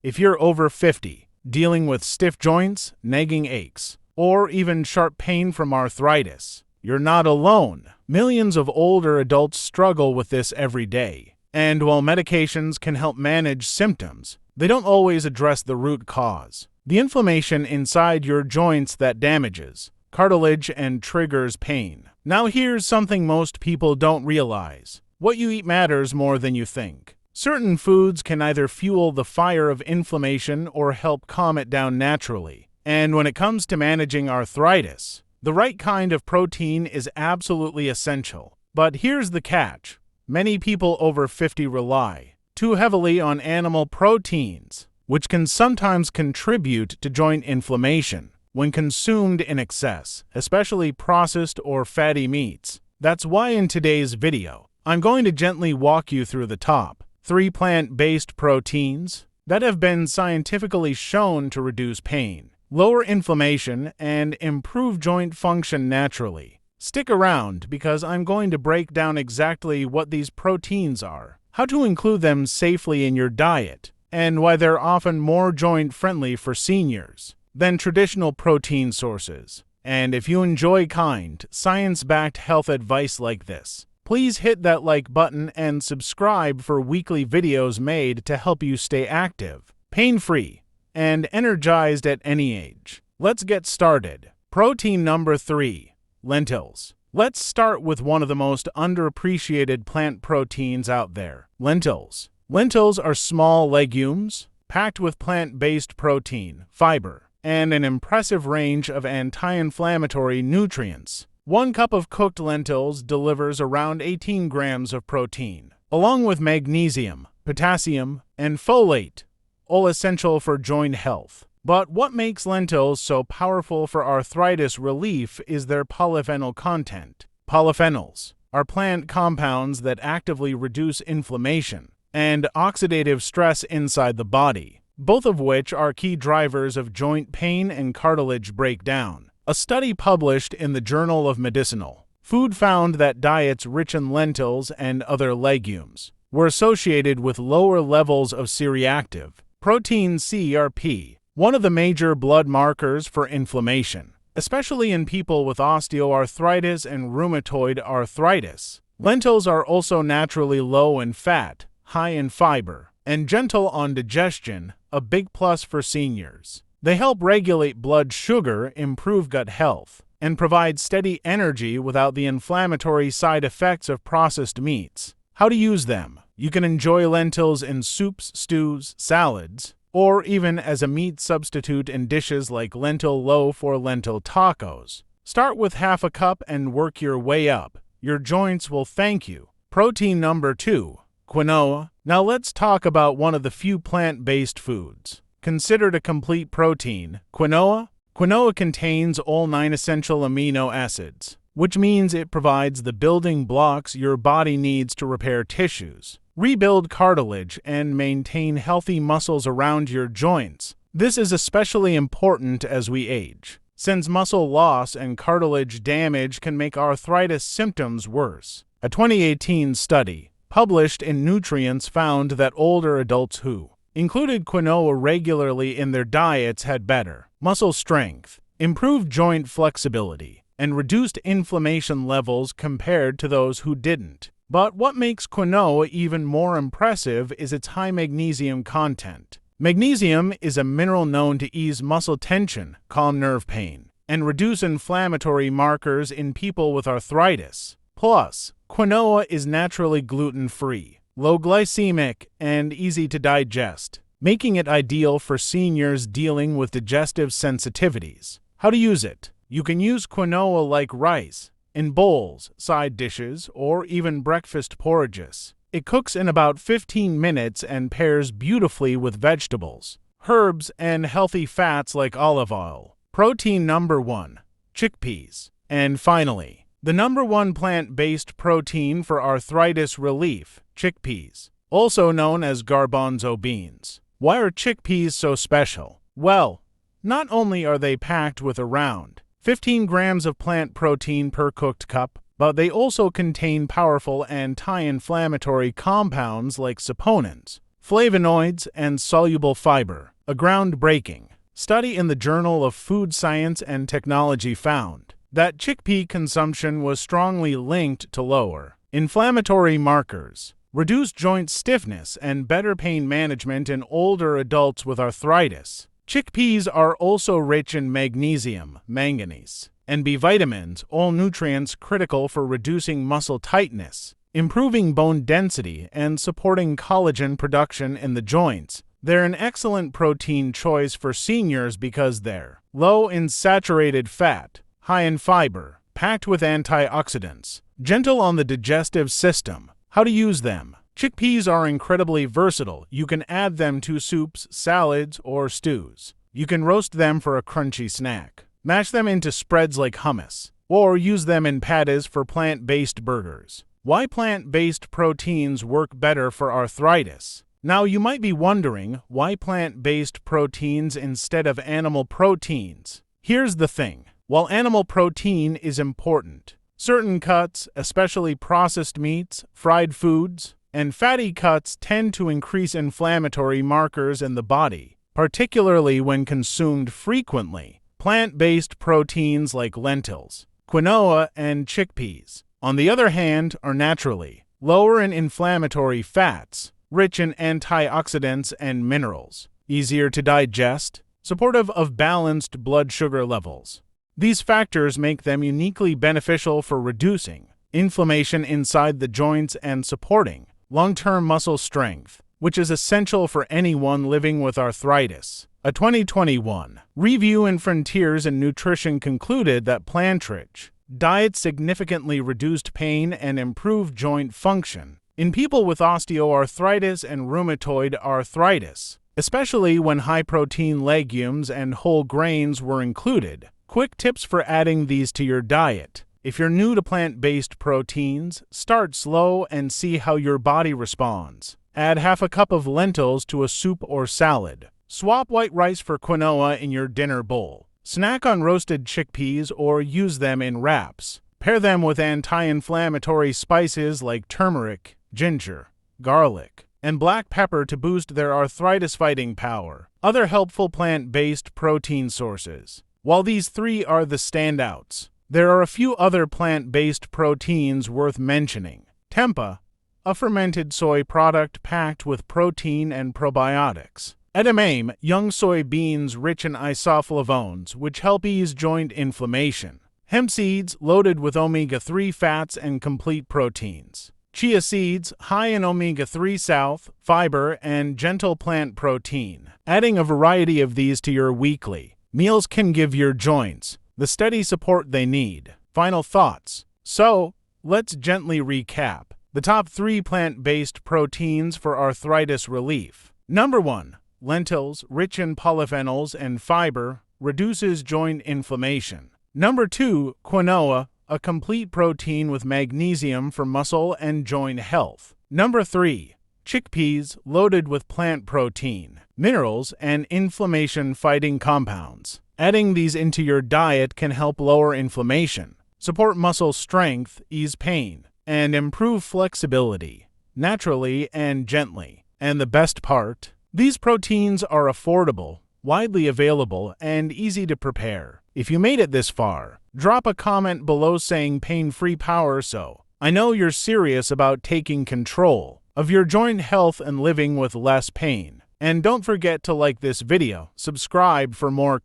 If you're over 50, dealing with stiff joints, nagging aches, or even sharp pain from arthritis, you're not alone. Millions of older adults struggle with this every day. And while medications can help manage symptoms, they don't always address the root cause, the inflammation inside your joints that damages cartilage and triggers pain. Now here's something most people don't realize. What you eat matters more than you think. Certain foods can either fuel the fire of inflammation or help calm it down naturally. And when it comes to managing arthritis, the right kind of protein is absolutely essential. But here's the catch. Many people over 50 rely too heavily on animal proteins, which can sometimes contribute to joint inflammation when consumed in excess, especially processed or fatty meats. That's why in today's video, I'm going to gently walk you through the top 3 plant-based proteins that have been scientifically shown to reduce pain, lower inflammation, and improve joint function naturally. Stick around because I'm going to break down exactly what these proteins are, how to include them safely in your diet, and why they're often more joint-friendly for seniors than traditional protein sources. And if you enjoy kind, science-backed health advice like this, please hit that like button and subscribe for weekly videos made to help you stay active, pain-free, and energized at any age. Let's get started. Protein number 3, lentils. Let's start with one of the most underappreciated plant proteins out there, lentils. Lentils are small legumes packed with plant-based protein, fiber, and an impressive range of anti-inflammatory nutrients. 1 cup of cooked lentils delivers around 18 grams of protein, along with magnesium, potassium, and folate, all essential for joint health. But what makes lentils so powerful for arthritis relief is their polyphenol content. Polyphenols are plant compounds that actively reduce inflammation and oxidative stress inside the body, both of which are key drivers of joint pain and cartilage breakdown. A study published in the Journal of Medicinal Food found that diets rich in lentils and other legumes were associated with lower levels of C-reactive protein CRP, one of the major blood markers for inflammation, especially in people with osteoarthritis and rheumatoid arthritis. Lentils are also naturally low in fat, high in fiber, and gentle on digestion, a big plus for seniors. They help regulate blood sugar, improve gut health, and provide steady energy without the inflammatory side effects of processed meats. How to use them? You can enjoy lentils in soups, stews, salads, or even as a meat substitute in dishes like lentil loaf or lentil tacos. Start with half a cup and work your way up. Your joints will thank you. Protein number 2, quinoa. Now let's talk about one of the few plant-based foods considered a complete protein, quinoa. Quinoa contains all 9 essential amino acids, which means it provides the building blocks your body needs to repair tissues, rebuild cartilage, and maintain healthy muscles around your joints. This is especially important as we age, since muscle loss and cartilage damage can make arthritis symptoms worse. A 2018 study published in Nutrients found that older adults who included quinoa regularly in their diets had better muscle strength, improved joint flexibility, and reduced inflammation levels compared to those who didn't. But what makes quinoa even more impressive is its high magnesium content. Magnesium is a mineral known to ease muscle tension, calm nerve pain, and reduce inflammatory markers in people with arthritis. Plus, quinoa is naturally gluten-free, low glycemic, and easy to digest, making it ideal for seniors dealing with digestive sensitivities. How to use it? You can use quinoa like rice, in bowls, side dishes, or even breakfast porridges. It cooks in about 15 minutes and pairs beautifully with vegetables, herbs, and healthy fats like olive oil. Protein number 1, chickpeas. And finally, the number 1 plant-based protein for arthritis relief, chickpeas, also known as garbanzo beans. Why are chickpeas so special? Well, not only are they packed with around 15 grams of plant protein per cooked cup, but they also contain powerful anti-inflammatory compounds like saponins, flavonoids, and soluble fiber. A groundbreaking study in the Journal of Food Science and Technology found that chickpea consumption was strongly linked to lower inflammatory markers, reduced joint stiffness, and better pain management in older adults with arthritis. Chickpeas are also rich in magnesium, manganese, and B vitamins, all nutrients critical for reducing muscle tightness, improving bone density, and supporting collagen production in the joints. They're an excellent protein choice for seniors because they're low in saturated fat, high in fiber, packed with antioxidants, gentle on the digestive system. How to use them? Chickpeas are incredibly versatile. You can add them to soups, salads, or stews. You can roast them for a crunchy snack, mash them into spreads like hummus, or use them in patties for plant-based burgers. Why plant-based proteins work better for arthritis? Now you might be wondering, why plant-based proteins instead of animal proteins? Here's the thing. While animal protein is important, certain cuts, especially processed meats, fried foods, and fatty cuts tend to increase inflammatory markers in the body, particularly when consumed frequently. Plant-based proteins like lentils, quinoa, and chickpeas, on the other hand, are naturally lower in inflammatory fats, rich in antioxidants and minerals, easier to digest, supportive of balanced blood sugar levels. These factors make them uniquely beneficial for reducing inflammation inside the joints and supporting long-term muscle strength, which is essential for anyone living with arthritis. A 2021 review in Frontiers in Nutrition concluded that plant-rich diet significantly reduced pain and improved joint function in people with osteoarthritis and rheumatoid arthritis, especially when high-protein legumes and whole grains were included. Quick tips for adding these to your diet. If you're new to plant-based proteins, start slow and see how your body responds. Add half a cup of lentils to a soup or salad. Swap white rice for quinoa in your dinner bowl. Snack on roasted chickpeas or use them in wraps. Pair them with anti-inflammatory spices like turmeric, ginger, garlic, and black pepper to boost their arthritis-fighting power. Other helpful plant-based protein sources. While these three are the standouts, there are a few other plant-based proteins worth mentioning. Tempeh, a fermented soy product packed with protein and probiotics. Edamame, young soybeans rich in isoflavones, which help ease joint inflammation. Hemp seeds, loaded with omega-3 fats and complete proteins. Chia seeds, high in omega-3 south, fiber, and gentle plant protein. Adding a variety of these to your weekly meals can give your joints the steady support they need. Final thoughts. So, let's gently recap the top 3 plant-based proteins for arthritis relief. Number 1. Lentils, rich in polyphenols and fiber, reduces joint inflammation. Number 2. Quinoa, a complete protein with magnesium for muscle and joint health. Number 3. Chickpeas, loaded with plant protein, minerals, and inflammation-fighting compounds. Adding these into your diet can help lower inflammation, support muscle strength, ease pain, and improve flexibility, naturally and gently. And the best part? These proteins are affordable, widely available, and easy to prepare. If you made it this far, drop a comment below saying pain-free power so I know you're serious about taking control of your joint health and living with less pain. And don't forget to like this video, subscribe for more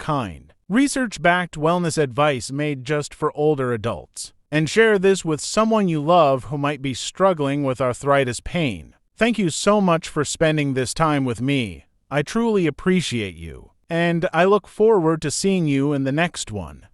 research-backed wellness advice made just for older adults, and share this with someone you love who might be struggling with arthritis pain. Thank you so much for spending this time with me. I truly appreciate you, and I look forward to seeing you in the next one.